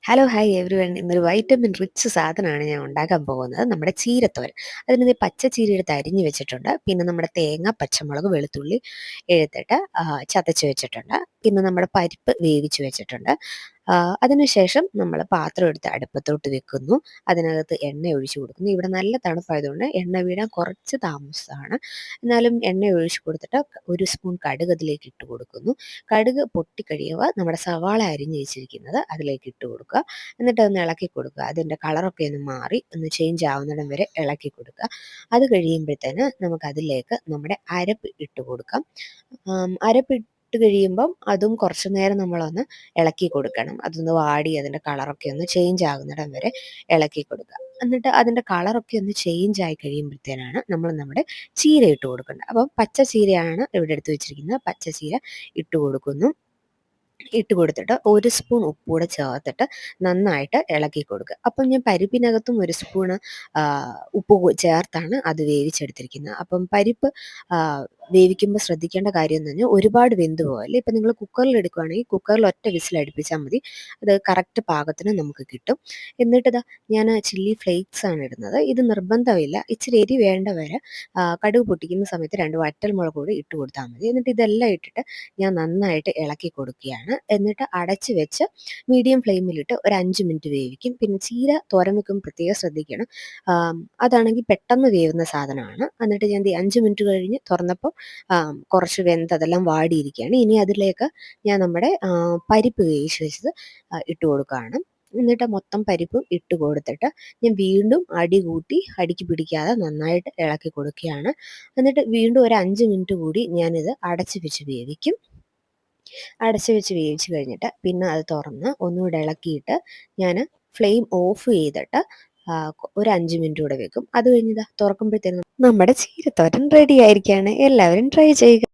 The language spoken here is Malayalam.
Hello hi everyone. ഇന്നൊരു വൈറ്റമിൻ റിച്ച് സാധനമാണ് ഞാൻ ഉണ്ടാക്കാൻ പോകുന്നത്, നമ്മുടെ ചീരത്തോരൻ. അതിന് പച്ച ചീര എടുത്ത് അരിഞ്ഞ് വെച്ചിട്ടുണ്ട്. പിന്നെ നമ്മുടെ തേങ്ങ, പച്ചമുളക്, വെളുത്തുള്ളി എടുത്തിട്ട് ചതച്ച് വെച്ചിട്ടുണ്ട്. പിന്നെ നമ്മുടെ പരിപ്പ് വേവിച്ച് വെച്ചിട്ടുണ്ട്. അതിനുശേഷം നമ്മൾ പാത്രം എടുത്ത് അടുപ്പത്തോട്ട് വെക്കുന്നു. അതിനകത്ത് എണ്ണ ഒഴിച്ച് കൊടുക്കുന്നു. ഇവിടെ നല്ല തണുപ്പായതുകൊണ്ട് എണ്ണ വീഴാൻ കുറച്ച് താമസമാണ്. എന്നാലും എണ്ണ ഒഴിച്ച് കൊടുത്തിട്ട് ഒരു സ്പൂൺ കടുക് അതിലേക്ക് ഇട്ട് കൊടുക്കുന്നു. കടുക് പൊട്ടിക്കഴിയുമ്പോൾ നമ്മുടെ സവാള അരിഞ്ഞ് വെച്ചിരിക്കുന്നത് അതിലേക്ക് ഇട്ട് കൊടുക്കുക. എന്നിട്ട് ഒന്ന് ഇളക്കി കൊടുക്കുക. അതിൻ്റെ കളറൊക്കെ ഒന്ന് മാറി ഒന്ന് ചേഞ്ച് ആവുന്നിടം വരെ ഇളക്കി കൊടുക്കുക. അത് കഴിയുമ്പോഴത്തേന് നമുക്കതിലേക്ക് നമ്മുടെ അരപ്പ് ഇട്ട് കൊടുക്കാം. അരപ്പ് ഇട്ട് കഴിയുമ്പം അതും കുറച്ച് നേരം നമ്മളൊന്ന് ഇളക്കി കൊടുക്കണം. അതൊന്ന് വാടി അതിൻ്റെ കളറൊക്കെ ഒന്ന് ചേഞ്ച് ആകുന്നിടം വരെ ഇളക്കി കൊടുക്കുക. എന്നിട്ട് അതിൻ്റെ കളറൊക്കെ ഒന്ന് ചേഞ്ച് ആയി കഴിയുമ്പോഴത്തേനാണ് നമ്മൾ നമ്മുടെ ചീര ഇട്ട് കൊടുക്കേണ്ടത്. അപ്പം പച്ച ചീരയാണ് ഇവിടെ എടുത്ത് വെച്ചിരിക്കുന്നത്. പച്ച ചീര ഇട്ട് കൊടുക്കുന്നു. ഇട്ട് കൊടുത്തിട്ട് ഒരു സ്പൂൺ ഉപ്പ് കൂടെ ചേർത്തിട്ട് നന്നായിട്ട് ഇളക്കി കൊടുക്കുക. അപ്പം ഞാൻ പരിപ്പിനകത്തും ഒരു സ്പൂണ് ചേർത്താണ് അത് വേവിച്ചെടുത്തിരിക്കുന്നത്. അപ്പം പരിപ്പ് വേവിക്കുമ്പോൾ ശ്രദ്ധിക്കേണ്ട കാര്യം എന്ന് പറഞ്ഞാൽ ഒരുപാട് വെന്ത് പോകല്ലേ. ഇപ്പം നിങ്ങൾ കുക്കറിൽ എടുക്കുകയാണെങ്കിൽ കുക്കറിൽ ഒറ്റ വിസിൽ അടുപ്പിച്ചാൽ മതി. അത് കറക്റ്റ് പാകത്തിന് നമുക്ക് കിട്ടും. എന്നിട്ട് ഞാൻ ചില്ലി ഫ്ലേക്സ് ആണ് ഇടുന്നത്. ഇത് നിർബന്ധമില്ല. ഇച്ചിരി എരി വേണ്ടവരെ കടുക് പൊട്ടിക്കുന്ന സമയത്ത് 2 വറ്റൽമുളക് കൂടി ഇട്ട് കൊടുത്താൽ മതി. എന്നിട്ട് ഇതെല്ലാം ഇട്ടിട്ട് ഞാൻ നന്നായിട്ട് ഇളക്കി കൊടുക്കുകയാണ്. എന്നിട്ട് അടച്ച് വെച്ച് മീഡിയം ഫ്ലെയിമിലിട്ട് ഒരു 5 മിനിറ്റ് വേവിക്കും. പിന്നെ ചീര തോരൻ വെക്കുമ്പോൾ പ്രത്യേകം ശ്രദ്ധിക്കണം. അതാണെങ്കിൽ പെട്ടെന്ന് വേവുന്ന സാധനമാണ്. എന്നിട്ട് ഞാൻ 5 മിനിറ്റ് കഴിഞ്ഞ് തുറന്നപ്പോൾ കുറച്ച് അതെല്ലാം വാടിയിരിക്കുകയാണ്. ഇനി അതിലേക്ക് ഞാൻ നമ്മുടെ പരിപ്പ് വേവിച്ച് വെച്ചത് ഇട്ട് കൊടുക്കുകയാണ്. എന്നിട്ട് മൊത്തം പരിപ്പും ഇട്ട് കൊടുത്തിട്ട് ഞാൻ വീണ്ടും അടിക്ക് പിടിക്കാതെ നന്നായിട്ട് ഇളക്കി കൊടുക്കുകയാണ്. എന്നിട്ട് വീണ്ടും ഒരു 5 മിനിറ്റ് കൂടി ഞാനിത് അടച്ച് വെച്ച് വേവിക്കും. അടച്ച് വെച്ച് വേവിച്ച് കഴിഞ്ഞിട്ട് പിന്നെ അത് തുറന്ന് ഒന്നുകൂടെ ഇളക്കിയിട്ട് ഞാൻ ഫ്ലെയിം ഓഫ് ചെയ്തിട്ട് ഒരു 5 മിനിറ്റ് കൂടെ വെക്കും. അത് കഴിഞ്ഞ് തുറക്കുമ്പോഴത്തേനും നമ്മുടെ ചീരത്തോരൻ റെഡി ആയിരിക്കുകയാണ്. എല്ലാവരും ട്രൈ ചെയ്യുക.